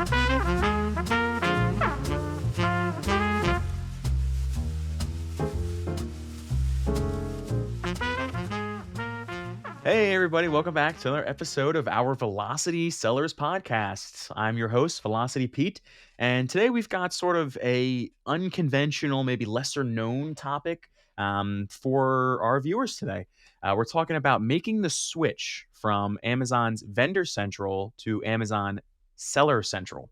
Hey, everybody, welcome back to another episode of our Velocity Sellers Podcast. I'm your host, Velocity Pete, and today we've got sort of a unconventional, maybe lesser known topic for our viewers today. We're talking about making the switch from Amazon's Vendor Central to Amazon Seller Central.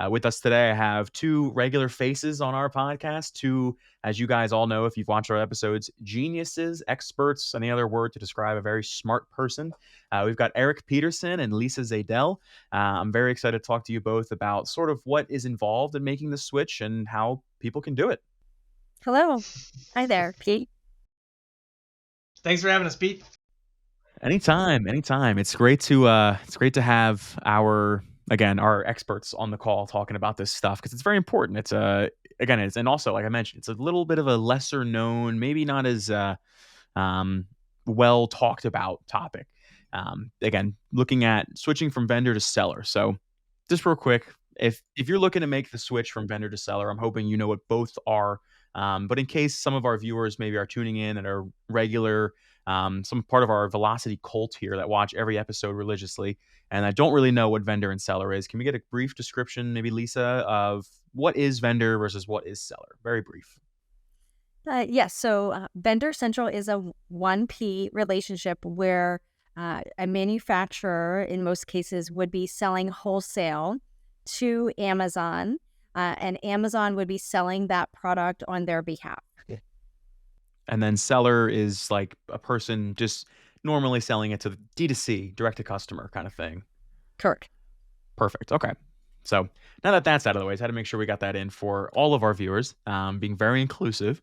With us today, I have two regular faces on our podcast, two, as you guys all know, if you've watched our episodes, geniuses, experts, any other word to describe a very smart person. We've got Eric Peterson and Lisa Zadell. I'm very excited to talk to you both about sort of what is involved in making the switch and how people can do it. Hello. Hi there, Pete. Thanks for having us, Pete. Anytime. It's great to have our experts on the call talking about this stuff because it's very important. It's and also, like I mentioned, it's a little bit of a lesser known, maybe not as well talked about topic. Again, looking at switching from vendor to seller. So just real quick, if you're looking to make the switch from vendor to seller, I'm hoping you know what both are. But in case some of our viewers maybe are tuning in and are regular, some part of our Velocity cult here that watch every episode religiously, and I don't really know what vendor and seller is. Can we get a brief description, maybe Lisa, of what is vendor versus what is seller? Very brief. Yes. So Vendor Central is a 1P relationship where a manufacturer, in most cases, would be selling wholesale to Amazon, and Amazon would be selling that product on their behalf. And then seller is like a person just normally selling it to D2C, direct to customer kind of thing. Correct. Perfect. Okay. So now that that's out of the way, I had to make sure we got that in for all of our viewers, being very inclusive.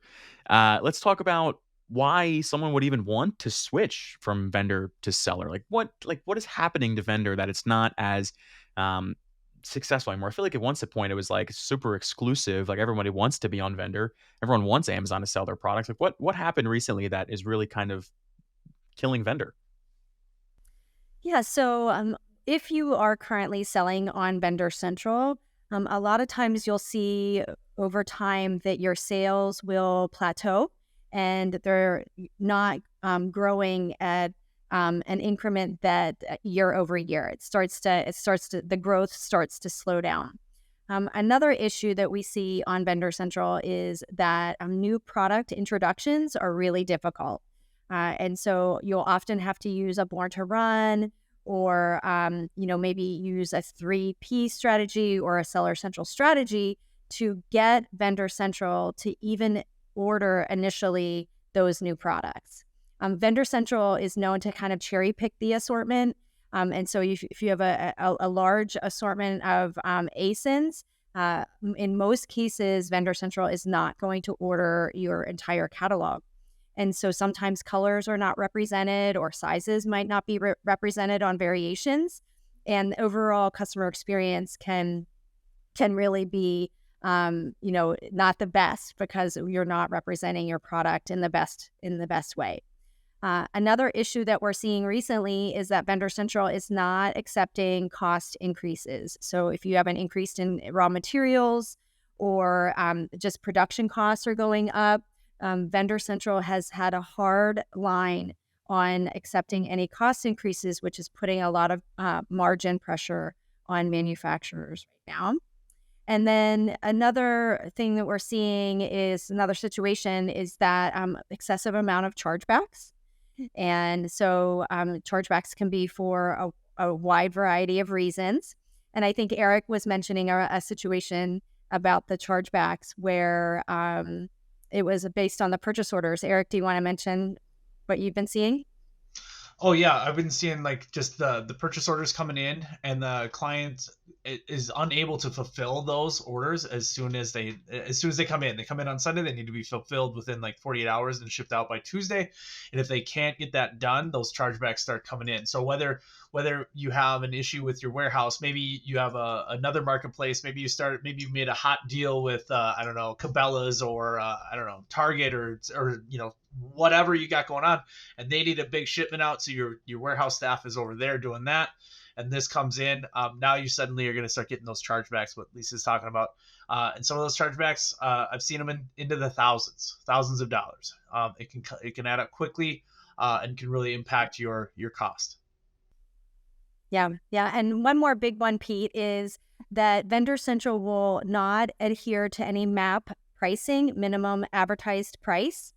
Let's talk about why someone would even want to switch from vendor to seller. What is happening to vendor that it's not as successful anymore? I feel like at once point it was like super exclusive. Like everybody wants to be on vendor. Everyone wants Amazon to sell their products. Like what happened recently that is really kind of killing vendor? Yeah. So if you are currently selling on Vendor Central, a lot of times you'll see over time that your sales will plateau and they're not growing at an increment that year over year. The growth starts to slow down. Another issue that we see on Vendor Central is that new product introductions are really difficult. And so you'll often have to use a born to run or, maybe use a 3P strategy or a Seller Central strategy to get Vendor Central to even order initially those new products. Vendor Central is known to kind of cherry pick the assortment. And so if you have a large assortment of ASINs, in most cases, Vendor Central is not going to order your entire catalog. And so sometimes colors are not represented or sizes might not be represented on variations. And the overall customer experience can really be, not the best because you're not representing your product in the best way. Another issue that we're seeing recently is that Vendor Central is not accepting cost increases. So if you have an increase in raw materials or just production costs are going up, Vendor Central has had a hard line on accepting any cost increases, which is putting a lot of margin pressure on manufacturers right now. And then another thing that we're seeing is another situation is that excessive amount of chargebacks. And so chargebacks can be for a wide variety of reasons. And I think Eric was mentioning a situation about the chargebacks where it was based on the purchase orders. Eric, do you want to mention what you've been seeing? Oh yeah, I've been seeing like just the purchase orders coming in, and the client is unable to fulfill those orders as soon as they come in. They come in on Sunday, they need to be fulfilled within like 48 hours and shipped out by Tuesday. And if they can't get that done, those chargebacks start coming in. So whether you have an issue with your warehouse, maybe you have another marketplace, maybe you made a hot deal with I don't know, Cabela's or I don't know, Target or whatever you got going on, and they need a big shipment out, so your warehouse staff is over there doing that, and this comes in, now you suddenly are going to start getting those chargebacks, what Lisa's talking about. And some of those chargebacks, I've seen them into the thousands of dollars. It can add up quickly, and can really impact your cost. Yeah. Yeah. And one more big one, Pete, is that Vendor Central will not adhere to any MAP pricing, minimum advertised price.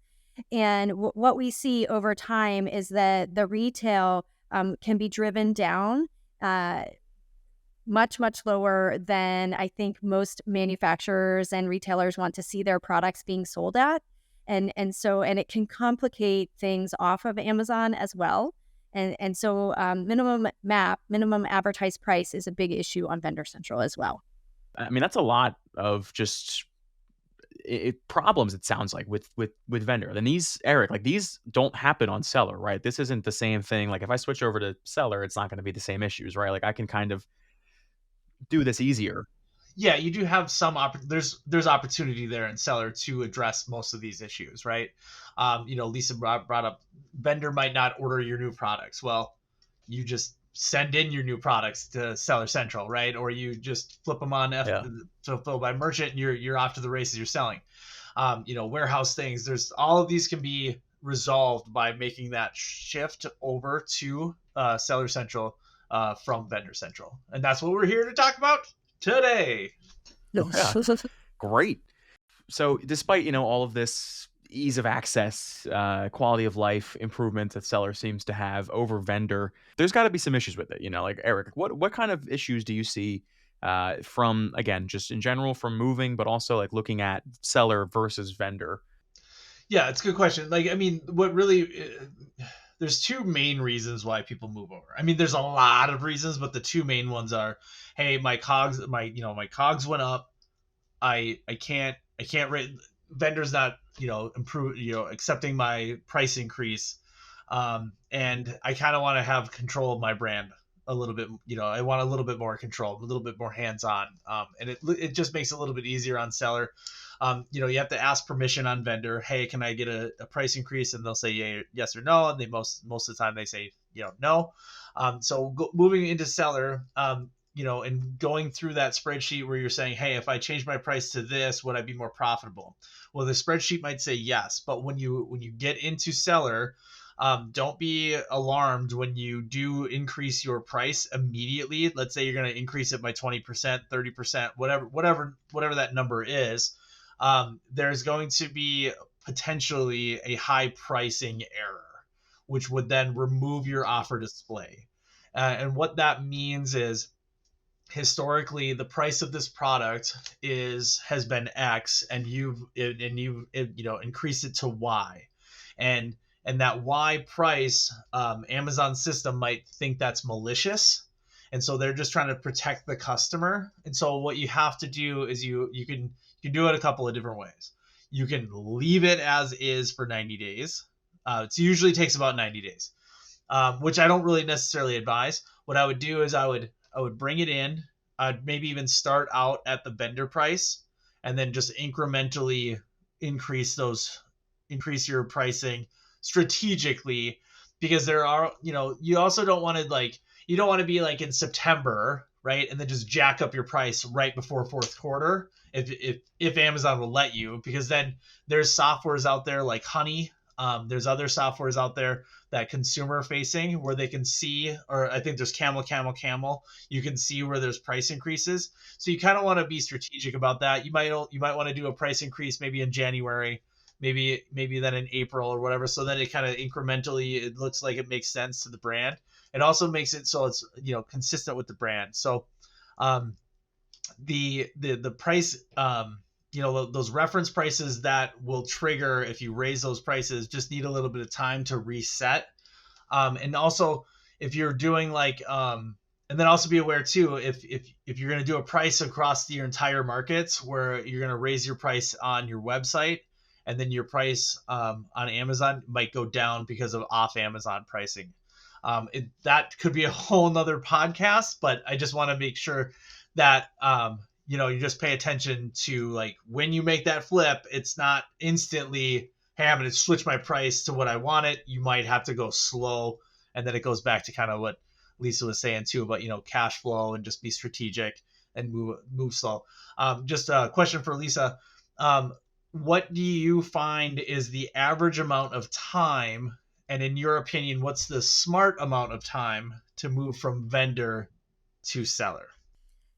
And what we see over time is that the retail can be driven down much, much lower than I think most manufacturers and retailers want to see their products being sold at. And it can complicate things off of Amazon as well. And so minimum MAP, minimum advertised price, is a big issue on Vendor Central as well. I mean, that's a lot of just problems, it sounds like, with vendor. And these, Eric, like, these don't happen on seller, right? This isn't the same thing. Like, if I switch over to seller, it's not going to be the same issues, right? Like, I can kind of do this easier. Yeah, you do have some there's opportunity there in seller to address most of these issues, right? Lisa brought up, vendor might not order your new products. Well, you just send in your new products to Seller Central, right? Or you just flip them on Yeah. fulfill by merchant, and you're off to the races. You're selling. Warehouse things. There's all of these can be resolved by making that shift over to Seller Central from Vendor Central, and that's what we're here to talk about today. Oh, yeah. Great. So despite, all of this ease of access, quality of life improvements that seller seems to have over vendor, there's got to be some issues with it. Like, Eric, what kind of issues do you see from, again, just in general, from moving, but also like looking at seller versus vendor? Yeah, it's a good question. Like, I mean, what really there's two main reasons why people move over. I mean, there's a lot of reasons, but the two main ones are, hey, my cogs went up. I can't vendors not improve accepting my price increase, and I kind of want to have control of my brand a little bit. I want a little bit more control, a little bit more hands on, and it just makes it a little bit easier on seller. You have to ask permission on vendor. Hey, can I get a price increase? And they'll say yes or no. And they most of the time they say no. So moving into seller, and going through that spreadsheet where you're saying, hey, if I change my price to this, would I be more profitable? Well, the spreadsheet might say yes, but when you get into seller, don't be alarmed when you do increase your price immediately. Let's say you're going to increase it by 20%, 30%, whatever that number is. There's going to be potentially a high pricing error, which would then remove your offer display. And what that means is, historically, the price of this product has been X, and you've increased it to Y, and that Y price, Amazon system might think that's malicious, and so they're just trying to protect the customer. And so what you have to do is you can do it a couple of different ways. You can leave it as is for 90 days. It usually takes about 90 days, which I don't really necessarily advise. What I would do is I would bring it in. I'd maybe even start out at the vendor price, and then just incrementally increase your pricing strategically, because there are, you also don't want to be like in September, right? And then just jack up your price right before fourth quarter, if Amazon will let you, because then there's softwares out there like Honey. There's other softwares out there that consumer facing where they can see, or I think there's Camel. You can see where there's price increases. So you kind of want to be strategic about that. You might want to do a price increase maybe in January, maybe then in April or whatever. So then it kind of incrementally, it looks like it makes sense to the brand. It also makes it so it's consistent with the brand. So the price, those reference prices that will trigger if you raise those prices just need a little bit of time to reset. And also, if you're doing and then also be aware too, if you're going to do a price across your entire markets where you're going to raise your price on your website, and then your price on Amazon might go down because of off Amazon pricing. That could be a whole nother podcast, but I just want to make sure that you just pay attention to, when you make that flip, it's not instantly, hey, I'm going to switch my price to what I want it. You might have to go slow, and then it goes back to kind of what Lisa was saying too about, cash flow and just be strategic and move slow. Just a question for Lisa. What do you find is the average amount of time, and in your opinion, what's the smart amount of time to move from vendor to seller?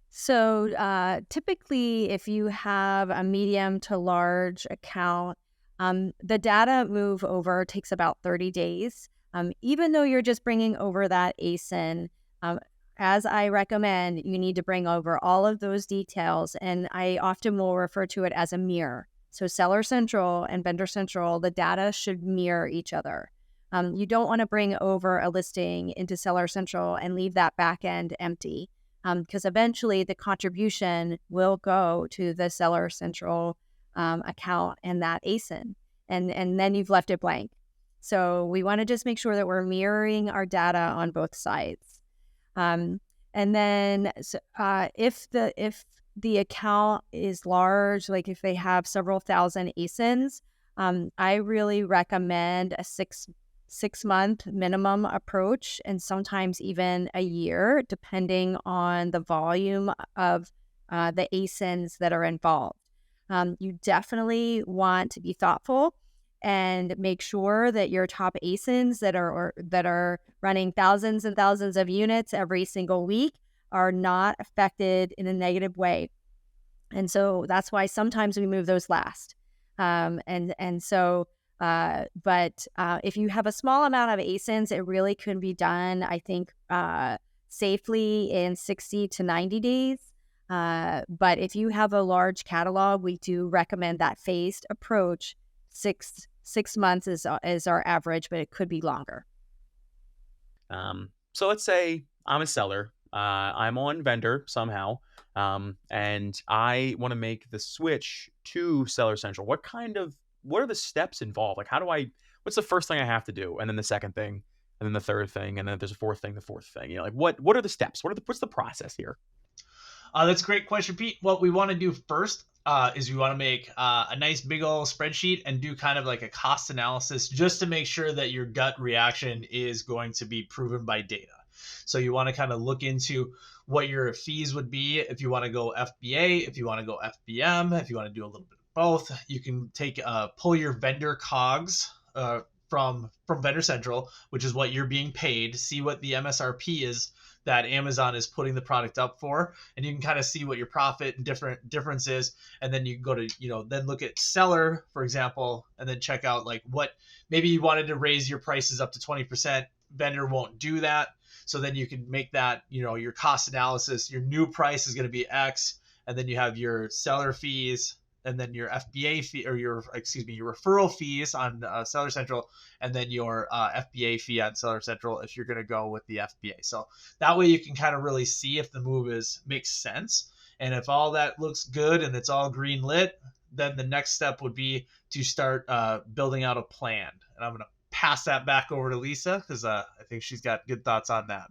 So typically, if you have a medium to large account, the data move over takes about 30 days. Even though you're just bringing over that ASIN, as I recommend, you need to bring over all of those details. And I often will refer to it as a mirror. So Seller Central and Vendor Central, the data should mirror each other. You don't want to bring over a listing into Seller Central and leave that back end empty, because eventually the contribution will go to the Seller Central account and that ASIN, and then you've left it blank. So we want to just make sure that we're mirroring our data on both sides. And then if the account is large, like if they have several thousand ASINs, I really recommend a six-month minimum approach, and sometimes even a year, depending on the volume of the ASINs that are involved. You definitely want to be thoughtful and make sure that your top ASINs that are running thousands and thousands of units every single week are not affected in a negative way. And so that's why sometimes we move those last. But if you have a small amount of ASINs, it really can be done, I think, safely in 60 to 90 days. But if you have a large catalog, we do recommend that phased approach. Six months is our average, but it could be longer. So let's say I'm a seller. I'm on vendor somehow, and I want to make the switch to Seller Central. What are the steps involved? Like, what's the first thing I have to do? And then the second thing, and then the third thing, and then if there's a fourth thing, the fourth thing. Like what are the steps? What's the process here? That's a great question, Pete. What we want to do first is we want to make a nice big old spreadsheet and do kind of like a cost analysis just to make sure that your gut reaction is going to be proven by data. So you want to kind of look into what your fees would be if you want to go FBA, if you want to go FBM, if you want to do a little bit of both. You can pull your vendor COGS from Vendor Central, which is what you're being paid, see what the MSRP is that Amazon is putting the product up for, and you can kind of see what your profit and difference is. And then you can go to, then look at seller, for example, and then check out like what, maybe you wanted to raise your prices up to 20%, vendor won't do that. So then you can make that, your cost analysis, your new price is going to be X, and then you have your seller fees, and then your FBA fee, or your referral fees on Seller Central, and then your FBA fee on Seller Central if you're going to go with the FBA. So that way you can kind of really see if the move makes sense. And if all that looks good and it's all green lit, then the next step would be to start building out a plan. And I'm going to pass that back over to Lisa because I think she's got good thoughts on that.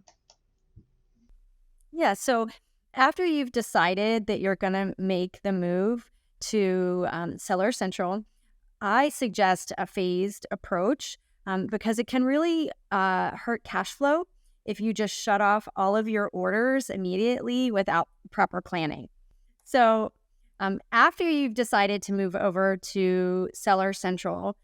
Yeah. So after you've decided that you're going to make the move to Seller Central, I suggest a phased approach because it can really hurt cash flow if you just shut off all of your orders immediately without proper planning. So after you've decided to move over to Seller Central,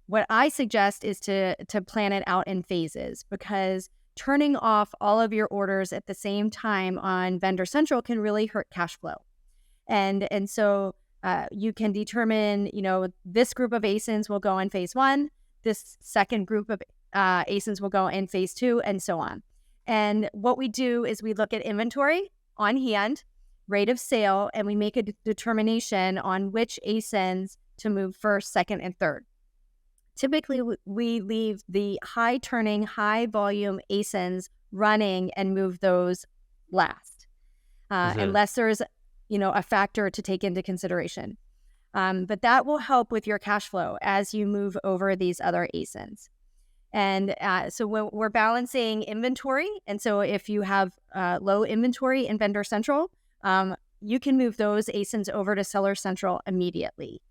what I suggest is to plan it out in phases, because turning off all of your orders at the same time on Vendor Central can really hurt cash flow. And so you can determine, this group of ASINs will go in phase 1, this second group of ASINs will go in phase 2, and so on. And what we do is we look at inventory on hand, rate of sale, and we make a determination on which ASINs to move first, second, and third. Typically, we leave the high turning, high volume ASINs running and move those last, unless there's a factor to take into consideration. But that will help with your cash flow as you move over these other ASINs. And so we're balancing inventory. And so if you have low inventory in Vendor Central, you can move those ASINs over to Seller Central immediately.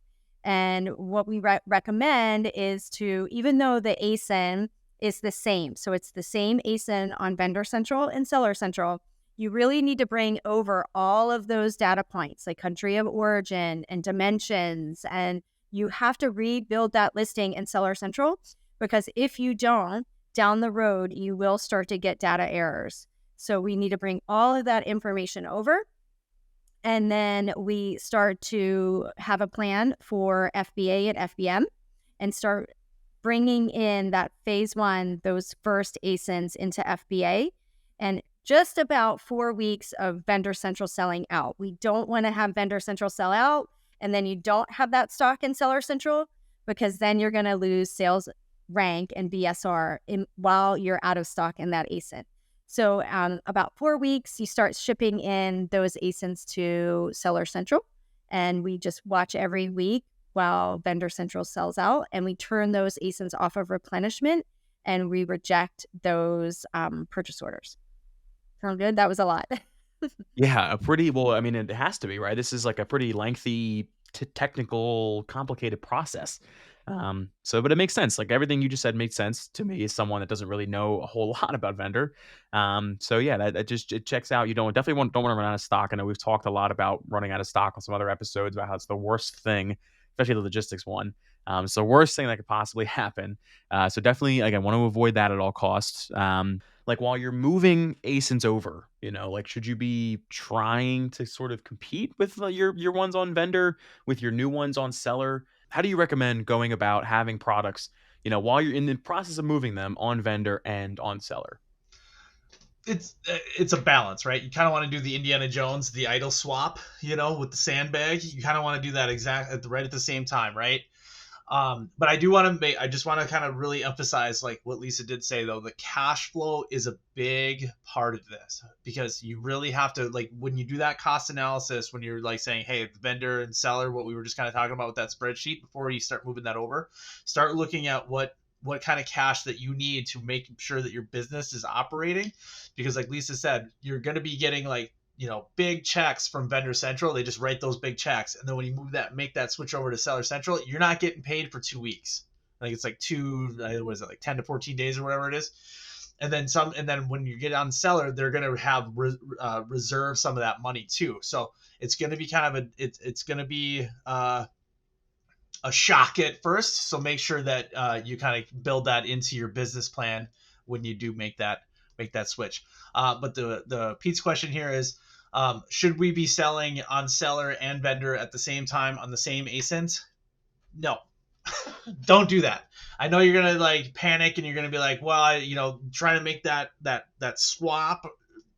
And what we recommend is to, even though the ASIN is the same. So it's the same ASIN on Vendor Central and Seller Central. You really need to bring over all of those data points, like country of origin and dimensions, and you have to rebuild that listing in Seller Central, because if you don't, down the road, you will start to get data errors. So we need to bring all of that information over. And then we start to have a plan for FBA and FBM and start bringing in that phase one, those first ASINs into FBA, and just about 4 weeks of Vendor Central selling out. We don't want to have Vendor Central sell out and then you don't have that stock in Seller Central, because then you're going to lose sales rank and BSR while you're out of stock in that ASIN. So about 4 weeks, you start shipping in those ASINs to Seller Central, and we just watch every week while Vendor Central sells out, and we turn those ASINs off of replenishment, and we reject those purchase orders. Sound good? That was a lot. Yeah, a pretty well, I mean, it has to be, right? This is like a pretty lengthy, technical, complicated process. So, but it makes sense. Like everything you just said makes sense to me as someone that doesn't really know a whole lot about vendor. So yeah, that just it checks out. You don't want to run out of stock. I know we've talked a lot about running out of stock on some other episodes about how it's the worst thing, especially the logistics one. It's the worst thing that could possibly happen. So definitely, again, want to avoid that at all costs. Like while you're moving ASINs over, like should you be trying to sort of compete with your ones on vendor with your new ones on seller? How do you recommend going about having products, while you're in the process of moving them on vendor and on seller? It's a balance, right? You kind of want to do the Indiana Jones, the idol swap, with the sandbag. You kind of want to do that right at the same time, right? But I just want to kind of really emphasize like what Lisa did say though, the cash flow is a big part of this, because you really have to, like, when you do that cost analysis, when you're like saying, hey, the vendor and seller, what we were just kind of talking about with that spreadsheet, before you start moving that over, start looking at what kind of cash that you need to make sure that your business is operating. Because like Lisa said, you're going to be getting like, big checks from Vendor Central. They just write those big checks. And then when you make that switch over to Seller Central, you're not getting paid for 2 weeks. I think it's like 10 to 14 days or whatever it is. And then when you get on Seller, they're going to have reserve some of that money too. So it's going to be kind of it's going to be a shock at first. So make sure that you kind of build that into your business plan when you do make that switch. But the Pete's question here is, should we be selling on seller and vendor at the same time on the same ASINs? No, don't do that. I know you're gonna like panic and you're gonna be like, well, trying to make that swap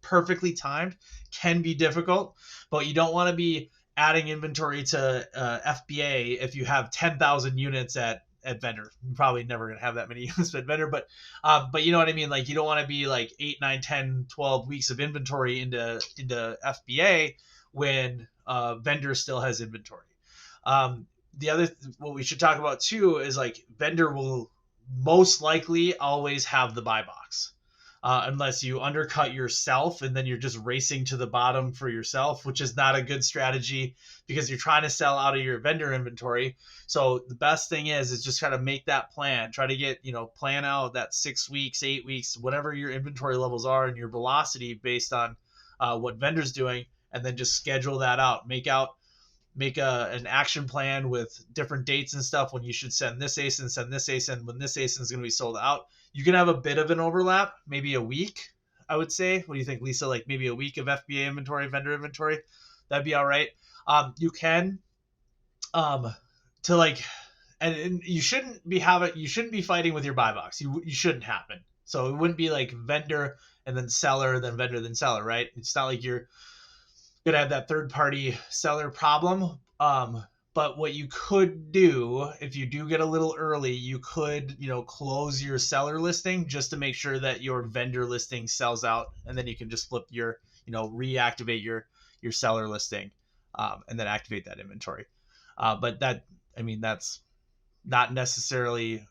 perfectly timed can be difficult, but you don't want to be adding inventory to FBA if you have 10,000 units at vendor. You're probably never going to have that many units at vendor, but you know what I mean? Like you don't want to be like 8, 9, 10, 12 weeks of inventory into FBA when vendor still has inventory. What we should talk about too is like vendor will most likely always have the buy box. Unless you undercut yourself and then you're just racing to the bottom for yourself, which is not a good strategy because you're trying to sell out of your vendor inventory. So the best thing is just kind of make that plan. Try to get, plan out that 6 weeks, 8 weeks, whatever your inventory levels are and your velocity based on what vendor's doing, and then just schedule that out. Make an action plan with different dates and stuff when you should send this ASIN, when this ASIN is going to be sold out. You can have a bit of an overlap, maybe a week, I would say. What do you think, Lisa? Like maybe a week of FBA inventory, vendor inventory? That'd be all right. You can, to like, and you shouldn't be fighting with your buy box. You shouldn't happen. So it wouldn't be like vendor and then seller, then vendor, then seller, right? It's not like you're gonna have that third party seller problem. But what you could do if you do get a little early, you could, close your seller listing just to make sure that your vendor listing sells out, and then you can just flip your, reactivate your seller listing, and then activate that inventory. But that's not necessarily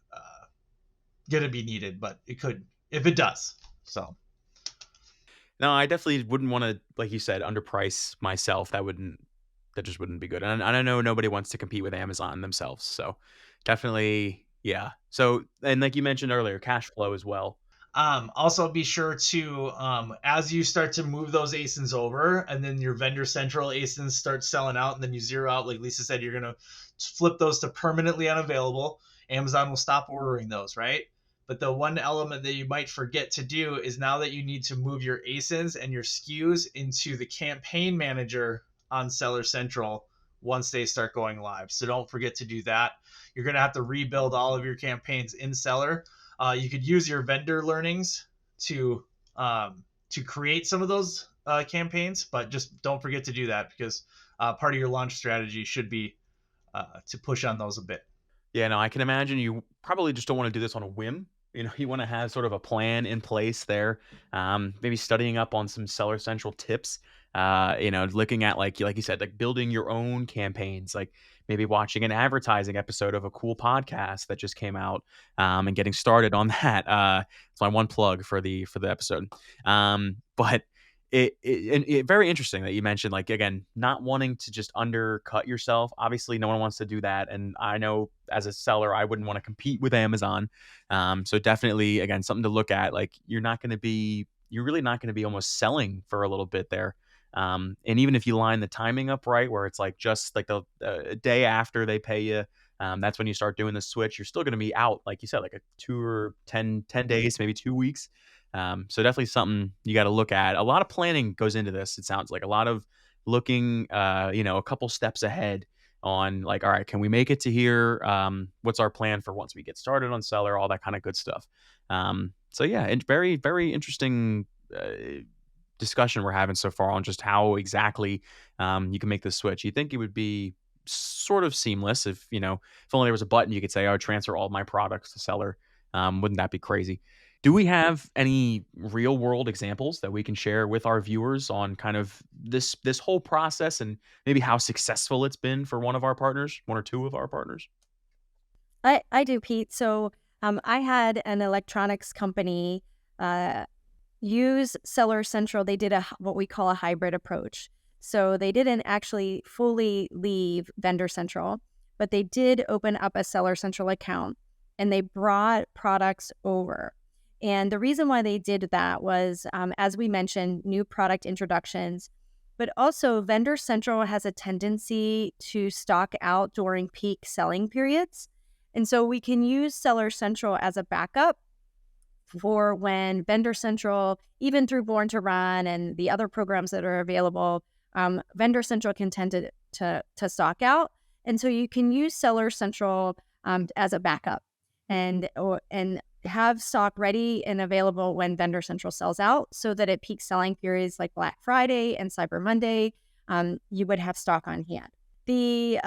gonna be needed, but it could if it does. So. No, I definitely wouldn't want to, like you said, underprice myself. That just wouldn't be good. And I know nobody wants to compete with Amazon themselves. So definitely, Yeah. So, and like you mentioned earlier, cash flow as well. Also, be sure to, as you start to move those ASINs over, and then your vendor central ASINs start selling out, and then you zero out, like Lisa said, you're gonna flip those to permanently unavailable. Amazon will stop ordering those, right? But the one element that you might forget to do is, now that you need to move your ASINs and your SKUs into the campaign manager on Seller Central once they start going live. So don't forget to do that. You're gonna have to rebuild all of your campaigns in Seller. You could use your vendor learnings to create some of those campaigns, but just don't forget to do that, because part of your launch strategy should be to push on those a bit. Yeah, no, I can imagine you probably just don't wanna do this on a whim. You know, you wanna have sort of a plan in place there, maybe studying up on some Seller Central tips, looking at, like you said, like, building your own campaigns, like, maybe watching an advertising episode of a cool podcast that just came out, and getting started on that. It's my one plug for the episode. But it very interesting that you mentioned, like, again, not wanting to just undercut yourself. Obviously, no one wants to do that, and I know as a seller, I wouldn't wanna compete with Amazon. So definitely, again, something to look at, like, you're really not gonna be almost selling for a little bit there. And even if you line the timing up right, where it's, like, just, like, the day after they pay you, that's when you start doing the switch, you're still gonna be out, like you said, like, a 2 or 10 days, maybe 2 weeks. So definitely something you got to look at. A lot of planning goes into this. It sounds like a lot of looking, a couple steps ahead on, like, all right, can we make it to here? What's our plan for once we get started on Seller? All that kind of good stuff. So yeah, and very, very interesting discussion we're having so far on just how exactly you can make this switch. You think it would be sort of seamless if, if only there was a button you could say, oh, transfer all my products to Seller. Wouldn't that be crazy? Do we have any real world examples that we can share with our viewers on kind of this whole process, and maybe how successful it's been for one of our partners, one or two of our partners? I do, Pete. So I had an electronics company uh, use Seller Central. They did what we call a hybrid approach. So they didn't actually fully leave Vendor Central, but they did open up a Seller Central account and they brought products over. And the reason why they did that was, as we mentioned, new product introductions, but also Vendor Central has a tendency to stock out during peak selling periods. And so we can use Seller Central as a backup for when Vendor Central, even through Born to Run and the other programs that are available, Vendor Central can tend to stock out. And so you can use Seller Central as a backup and have stock ready and available when Vendor Central sells out, so that at peak selling periods like Black Friday and Cyber Monday, you would have stock on hand. The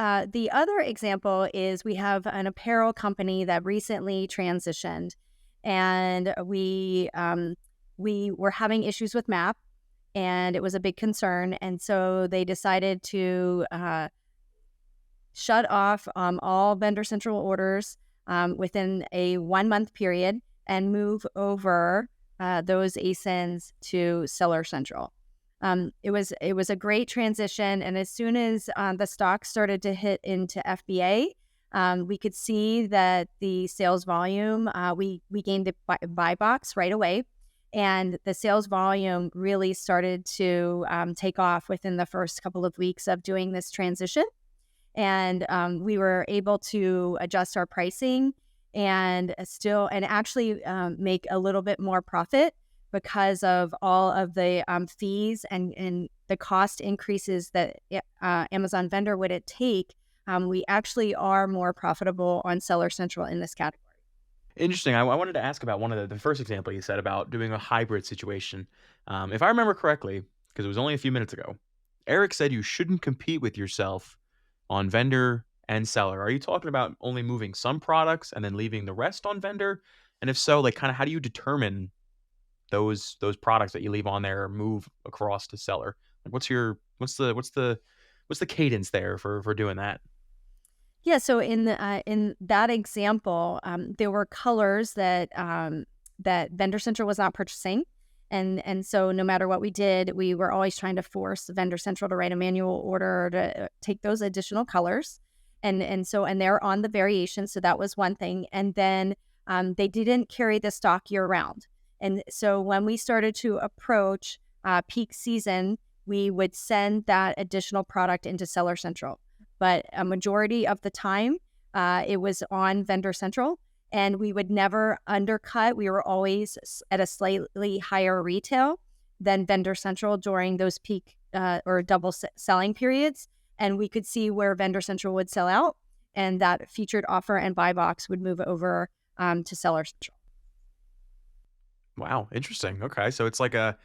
other example is we have an apparel company that recently transitioned, and we were having issues with MAP, and it was a big concern, and so they decided to shut off all Vendor Central orders within a 1-month period and move over those ASINs to Seller Central. It was a great transition, and as soon as the stock started to hit into FBA, we could see that the sales volume, we gained a buy box right away, and the sales volume really started to take off within the first couple of weeks of doing this transition. And we were able to adjust our pricing and actually make a little bit more profit because of all of the fees and the cost increases that Amazon vendor would take. We actually are more profitable on Seller Central in this category. Interesting. I wanted to ask about one of the first example you said about doing a hybrid situation. If I remember correctly, because it was only a few minutes ago, Eric said you shouldn't compete with yourself on vendor and seller. Are you talking about only moving some products and then leaving the rest on vendor? And if so, like, kind of how do you determine those products that you leave on there move across to seller? Like, what's the cadence there for doing that? Yeah, so in that example, there were colors that that Vendor Central was not purchasing, and so no matter what we did, we were always trying to force Vendor Central to write a manual order to take those additional colors. And they're on the variation. So that was one thing. And then they didn't carry the stock year round. And so when we started to approach peak season, we would send that additional product into Seller Central. But a majority of the time, it was on Vendor Central, and we would never undercut. We were always at a slightly higher retail than Vendor Central during those peak or double selling periods. And we could see where Vendor Central would sell out, and that featured offer and buy box would move over to Seller Central. Wow, interesting. Okay, so it's like a,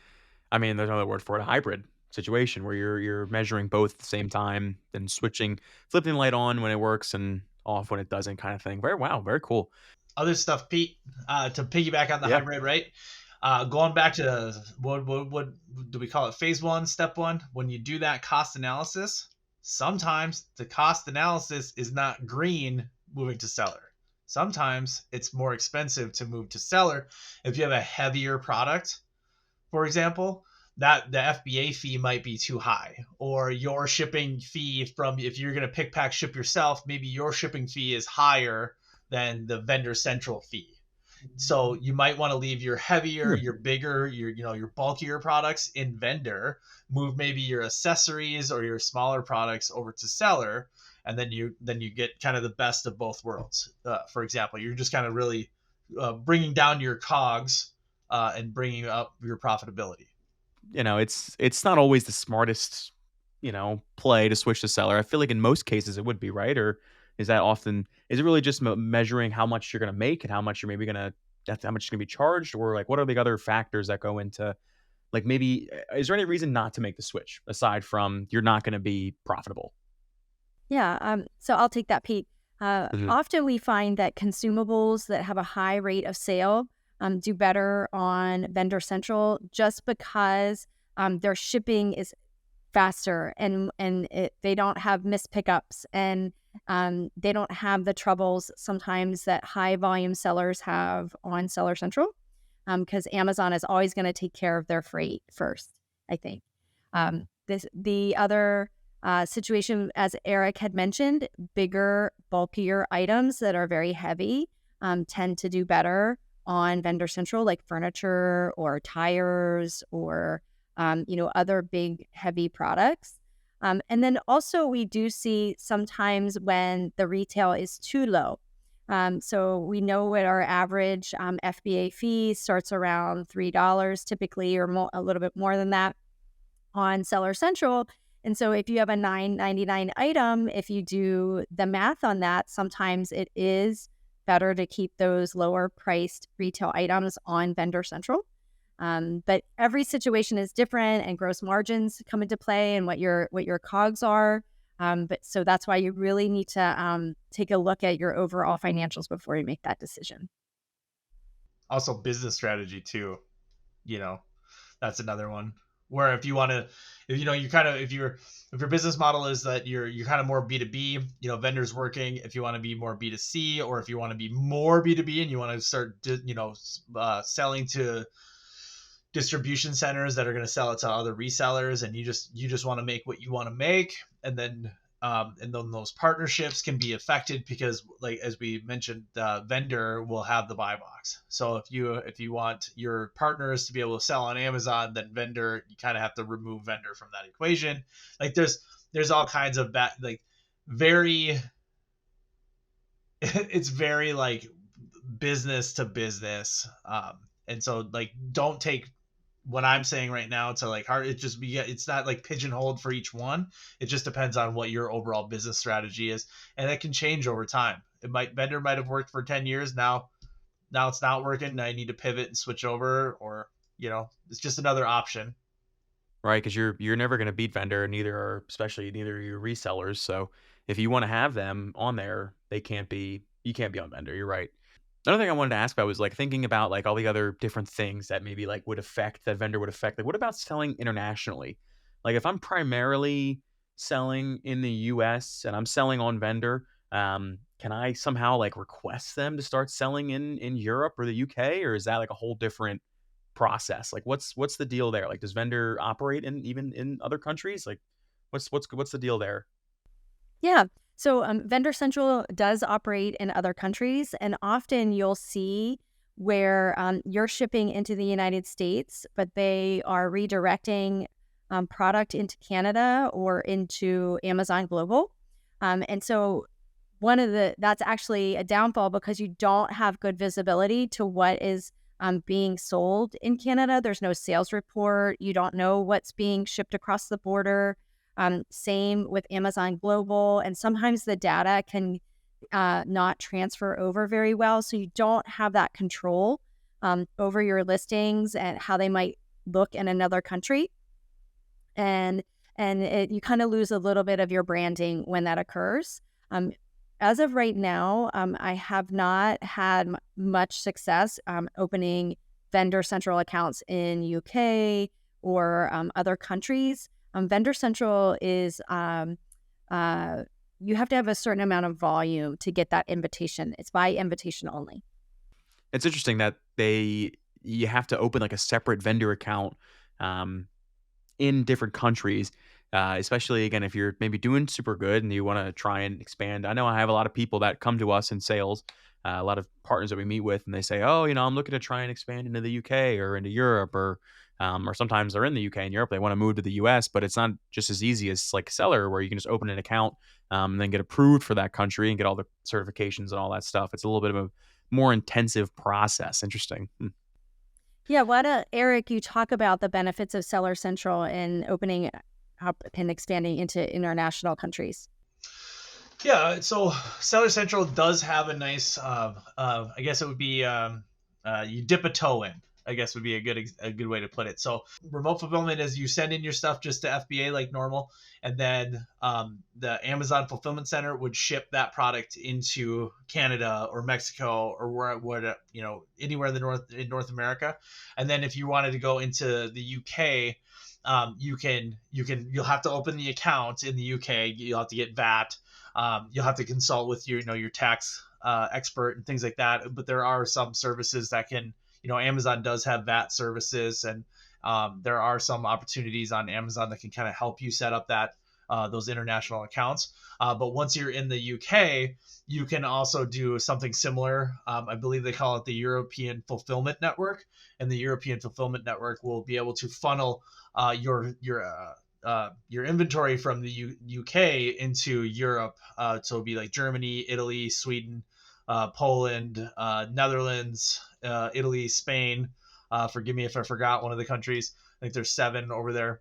I mean, there's another word for it, a hybrid situation where you're measuring both at the same time, then switching, flipping the light on when it works and off when it doesn't, kind of thing. Very wow, very cool. Other stuff, Pete, to piggyback on the Yeah, hybrid, right? Going back to what do we call it? Phase one, step one. When you do that cost analysis, sometimes the cost analysis is not green moving to seller. Sometimes it's more expensive to move to seller if you have a heavier product, for example, that the FBA fee might be too high, or your shipping fee from, if you're going to pick, pack, ship yourself, maybe your shipping fee is higher than the vendor central fee. So you might want to leave your heavier, hmm, your bigger, your bulkier products in vendor, move maybe your accessories or your smaller products over to seller, and then you get kind of the best of both worlds. For example, you're just kind of really bringing down your cogs and bringing up your profitability. it's not always the smartest, play to switch to seller. I feel like in most cases it would be, right? Or is it really just measuring how much you're going to make and how much you're maybe going to that's how much you're going to be charged, or like what are the other factors that go into, like, maybe is there any reason not to make the switch aside from you're not going to be profitable? Yeah, so I'll take that, Pete. Mhm. Often we find that consumables that have a high rate of sale do better on Vendor Central just because their shipping is faster, and they don't have missed pickups, and they don't have the troubles sometimes that high volume sellers have on Seller Central, because Amazon is always going to take care of their freight first, I think. The other situation, as Eric had mentioned, bigger, bulkier items that are very heavy tend to do better on Vendor Central, like furniture or tires or other big, heavy products. And then also we do see sometimes when the retail is too low. So we know what our average FBA fee starts around $3 typically, or a little bit more than that on Seller Central. And so if you have a $9.99 item, if you do the math on that, sometimes it is better to keep those lower priced retail items on Vendor Central. But every situation is different, and gross margins come into play, and what your COGS are. But so that's why you really need to take a look at your overall financials before you make that decision. Also, business strategy too. You know, that's another one where if you want to, if you know, you kind of, if your business model is that you're kind of more B2B, vendors working, if you want to be more B2C, or if you want to be more B2B and you want to start selling to distribution centers that are going to sell it to other resellers, and you just want to make what you want to make, and then those partnerships can be affected because, like as we mentioned, the vendor will have the buy box. So if you want your partners to be able to sell on Amazon, then vendor, you kind of have to remove vendor from that equation. Like there's all kinds of that, like very it's very like business to business. And so like don't take what I'm saying right now to like hard. It just be it's not like pigeonholed for each one. It just depends on what your overall business strategy is, and it can change over time. Vendor might have worked for 10 years. Now it's not working. Now you need to pivot and switch over, or it's just another option. Right, because you're never gonna beat vendor, neither are your resellers, so if you wanna have them on there, you can't be on vendor, you're right. Another thing I wanted to ask about was, like, thinking about, like, all the other different things that maybe, like, that vendor would affect, like, what about selling internationally? Like, if I'm primarily selling in the US and I'm selling on vendor, can I somehow, like, request them to start selling in Europe or the UK, or is that, like, a whole different process? Like, what's the deal there? Like, does vendor operate in even in other countries? Like, what's the deal there? Yeah. So Vendor Central does operate in other countries, and often you'll see where you're shipping into the United States, but they are redirecting product into Canada or into Amazon Global. And so that's actually a downfall because you don't have good visibility to what is being sold in Canada. There's no sales report. You don't know what's being shipped across the border. Same with Amazon Global. And sometimes the data can not transfer over very well. So you don't have that control over your listings and how they might look in another country. And you kind of lose a little bit of your branding when that occurs. As of right now, I have not had much success opening Vendor Central accounts in UK or other countries. Vendor Central is you have to have a certain amount of volume to get that invitation. It's by invitation only. It's interesting that you have to open like a separate vendor account in different countries, especially again if you're maybe doing super good and you want to try and expand. I know I have a lot of people that come to us in sales, a lot of partners that we meet with, and they say, "Oh, I'm looking to try and expand into the UK or into Europe," or sometimes they're in the UK and Europe, they want to move to the US, but it's not just as easy as like seller where you can just open an account and then get approved for that country and get all the certifications and all that stuff. It's a little bit of a more intensive process. Interesting. Yeah, why don't, Eric, you talk about the benefits of Seller Central and opening up and expanding into international countries? Yeah, so Seller Central does have a nice, I guess it would be, you dip a toe in. I guess would be a good way to put it. So remote fulfillment is you send in your stuff just to FBA like normal, and then the Amazon fulfillment center would ship that product into Canada or Mexico or where anywhere in North America. And then if you wanted to go into the UK, you'll have to open the account in the UK. You'll have to get VAT. You'll have to consult with your tax expert and things like that. But there are some services that can, Amazon does have VAT services, and there are some opportunities on Amazon that can kind of help you set up those international accounts. But once you're in the UK, you can also do something similar. I believe they call it the European Fulfillment Network, and the European Fulfillment Network will be able to funnel your inventory from the UK into Europe. So it'll be like Germany, Italy, Sweden, Poland, Netherlands, Italy, Spain. Forgive me if I forgot one of the countries. I think there's 7 over there.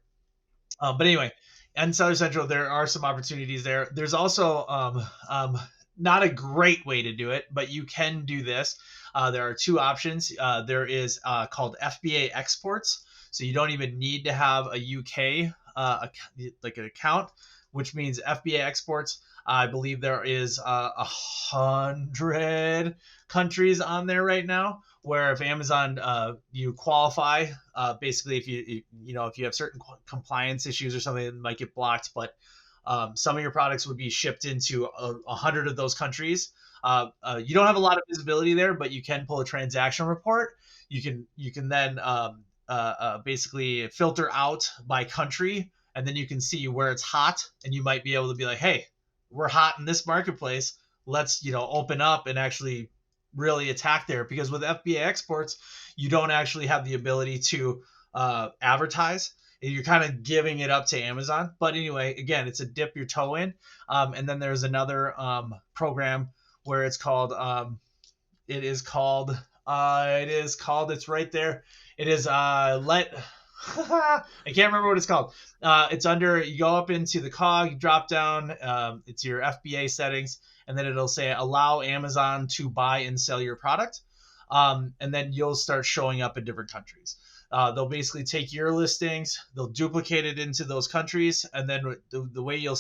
But anyway, and Seller Central, there are some opportunities there. There's also not a great way to do it, but you can do this. There are 2 options. There is called FBA exports. So you don't even need to have a UK like an account, which means FBA exports. I believe there is 100 countries on there right now. Where if Amazon you qualify, basically if you have certain compliance issues or something that might get blocked, but some of your products would be shipped into 100 of those countries. You don't have a lot of visibility there, but you can pull a transaction report. You can then basically filter out by country, and then you can see where it's hot, and you might be able to be like, hey, we're hot in this marketplace. Let's open up and actually really attack there, because with FBA exports, you don't actually have the ability to advertise. You're kind of giving it up to Amazon. But anyway, again, it's a dip your toe in. And then there's another program where it's called, it's right there. It is I can't remember what it's called. It's under, you go up into the cog, you drop down, it's your FBA settings, and then it'll say allow Amazon to buy and sell your product. And then you'll start showing up in different countries. They'll basically take your listings, they'll duplicate it into those countries, and then the way you'll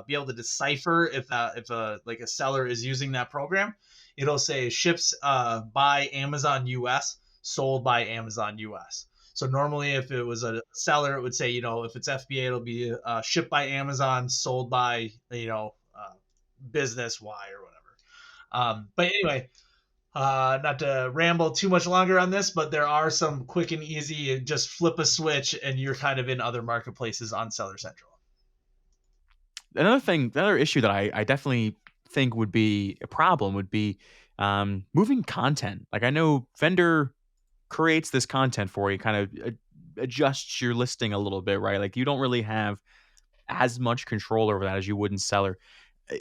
be able to decipher if a seller is using that program, it'll say ships by Amazon US, sold by Amazon US. So normally if it was a seller, it would say, if it's FBA, it'll be shipped by Amazon, sold by, business Y or whatever. But anyway, not to ramble too much longer on this, but there are some quick and easy, just flip a switch and you're kind of in other marketplaces on Seller Central. Another issue that I definitely think would be a problem would be moving content. Like I know vendor creates this content for you, kind of adjusts your listing a little bit, right? Like you don't really have as much control over that as you would in seller.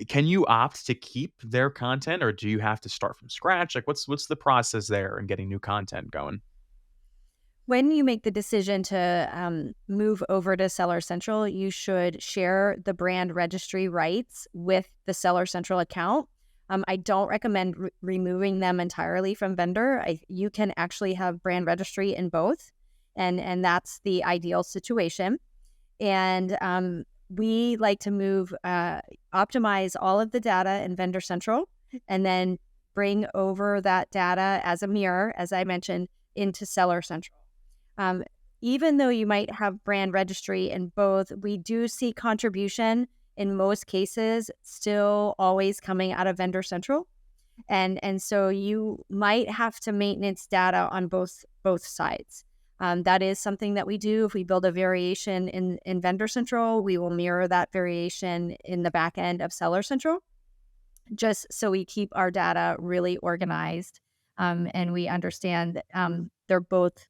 Can you opt to keep their content, or do you have to start from scratch? Like, what's the process there in getting new content going? When you make the decision to move over to Seller Central, you should share the brand registry rights with the Seller Central account. I don't recommend removing them entirely from vendor. You can actually have brand registry in both, and that's the ideal situation. And we like to optimize all of the data in Vendor Central, and then bring over that data as a mirror, as I mentioned, into Seller Central. Um, Even though you might have brand registry in both, we do see contribution in most cases still always coming out of Vendor Central. And so you might have to maintenance data on both sides. That is something that we do. If we build a variation in Vendor Central, we will mirror that variation in the back end of Seller Central, just so we keep our data really organized, and we understand they're both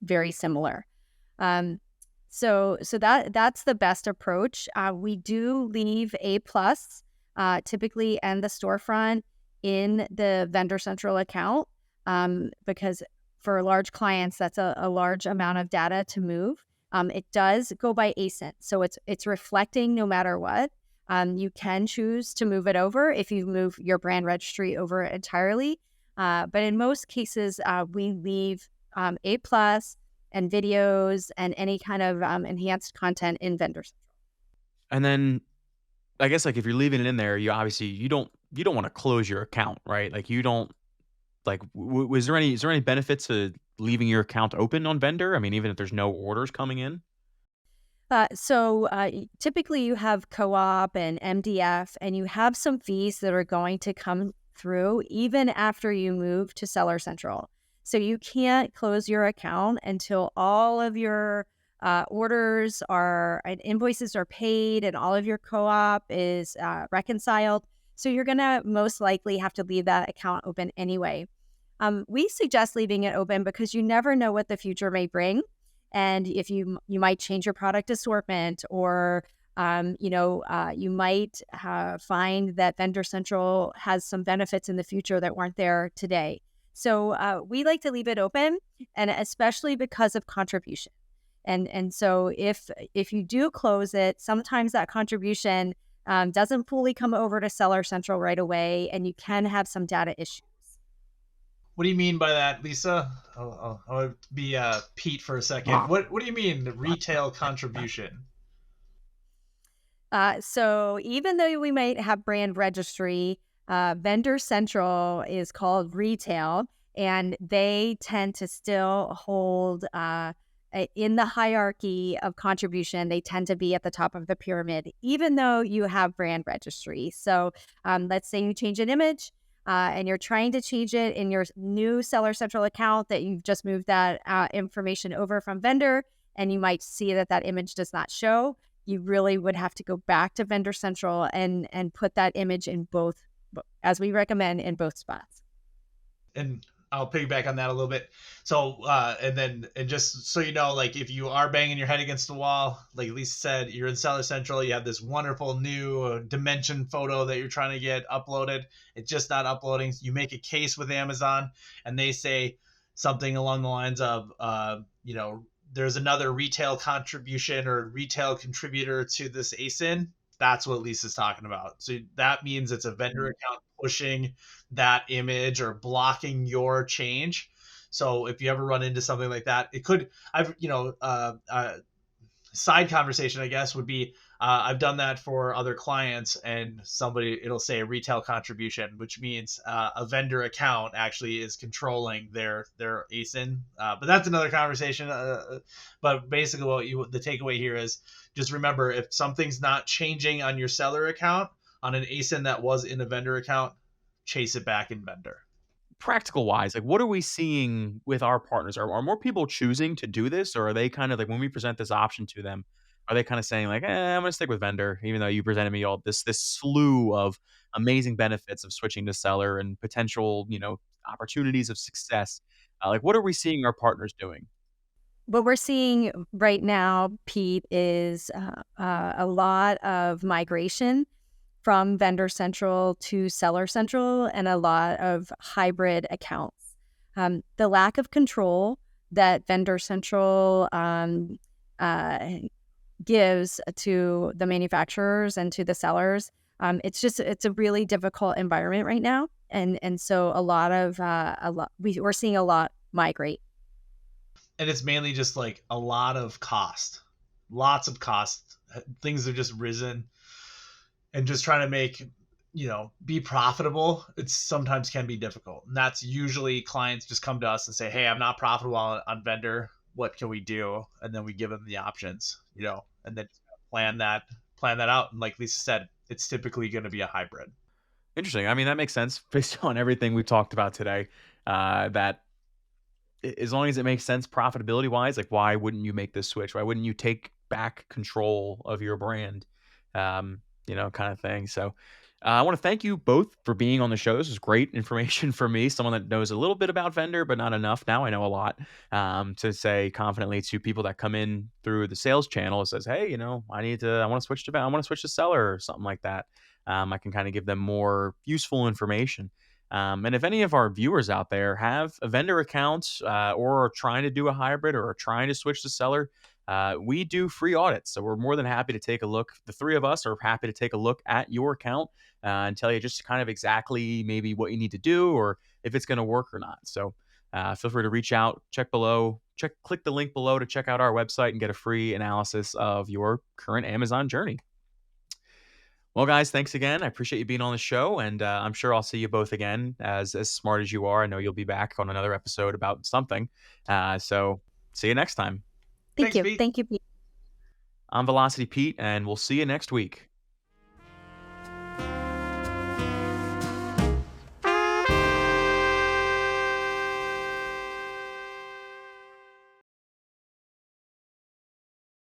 very similar. Um, that's the best approach. We do leave A plus typically and the storefront in the Vendor Central account, because for large clients, that's a large amount of data to move. It does go by ASIN, so it's reflecting no matter what. You can choose to move it over if you move your brand registry over entirely. But in most cases, we leave A plus and videos and any kind of enhanced content in Vendor Central. And then I guess like if you're leaving it in there, you don't want to close your account, right? Like you don't like was there any is there any benefit to leaving your account open on vendor? I mean, even if there's no orders coming in. Typically you have co-op and MDF, and you have some fees that are going to come through even after you move to Seller Central. So you can't close your account until all of your orders are and invoices are paid and all of your co-op is reconciled. So you're going to most likely have to leave that account open anyway. We suggest leaving it open because you never know what the future may bring. And if you might change your product assortment, or you might find that Vendor Central has some benefits in the future that weren't there today. So we like to leave it open, and especially because of contribution. And so if you do close it, sometimes that contribution doesn't fully come over to Seller Central right away, and you can have some data issues. What do you mean by that, Lisa? I'll be Pete for a second. What do you mean retail contribution? So even though we might have brand registry, Vendor Central is called retail, and they tend to still hold in the hierarchy of contribution. They tend to be at the top of the pyramid, even though you have brand registry. So let's say you change an image. And you're trying to change it in your new Seller Central account that you've just moved that information over from vendor, and you might see that image does not show. You really would have to go back to Vendor Central and put that image in both, as we recommend, in both spots. And I'll piggyback on that a little bit. So, and just so you know, like if you are banging your head against the wall, like Lisa said, you're in Seller Central, you have this wonderful new dimension photo that you're trying to get uploaded. It's just not uploading. You make a case with Amazon, and they say something along the lines of, there's another retail contribution or retail contributor to this ASIN. That's what Lisa's talking about. So that means it's a vendor account pushing that image or blocking your change. So if you ever run into something like that, it could, side conversation, I guess, would be I've done that for other clients, and it'll say a retail contribution, which means a vendor account actually is controlling their ASIN. But that's another conversation. But basically, the takeaway here is just remember, if something's not changing on your seller account on an ASIN that was in a vendor account, chase it back in vendor. Practical wise, like what are we seeing with our partners? Are more people choosing to do this, or are they kind of like when we present this option to them, Are they kind of saying like, I'm going to stick with vendor, even though you presented me all this slew of amazing benefits of switching to seller and potential, opportunities of success? Like, what are we seeing our partners doing? What we're seeing right now, Pete, is a lot of migration from Vendor Central to Seller Central and a lot of hybrid accounts. The lack of control that Vendor Central uh, gives to the manufacturers and to the sellers, it's a really difficult environment right now, and so we're seeing a lot migrate. And it's mainly just like a lot of cost, lots of cost. Things have just risen, and just trying to make, be profitable, it's sometimes can be difficult. And that's usually clients just come to us and say, hey, I'm not profitable on vendor, what can we do? And then we give them the options, and then plan that out. And like Lisa said, it's typically going to be a hybrid. Interesting. I mean, that makes sense based on everything we've talked about today. That as long as it makes sense profitability wise, like why wouldn't you make this switch? Why wouldn't you take back control of your brand? Kind of thing. So I want to thank you both for being on the show. This was great information for me, someone that knows a little bit about vendor, but not enough. Now I know a lot to say confidently to people that come in through the sales channel. It says, hey, I want to switch to seller or something like that. I can kind of give them more useful information. And if any of our viewers out there have a vendor account or are trying to do a hybrid or are trying to switch to seller, we do free audits. So we're more than happy to take a look. The three of us are happy to take a look at your account and tell you just kind of exactly maybe what you need to do or if it's going to work or not. So feel free to reach out, check below, click the link below to check out our website and get a free analysis of your current Amazon journey. Well, guys, thanks again. I appreciate you being on the show, and I'm sure I'll see you both again. As smart as you are, I know you'll be back on another episode about something. So see you next time. Thanks, Pete. Thank you, Pete. I'm Velocity Pete, and we'll see you next week.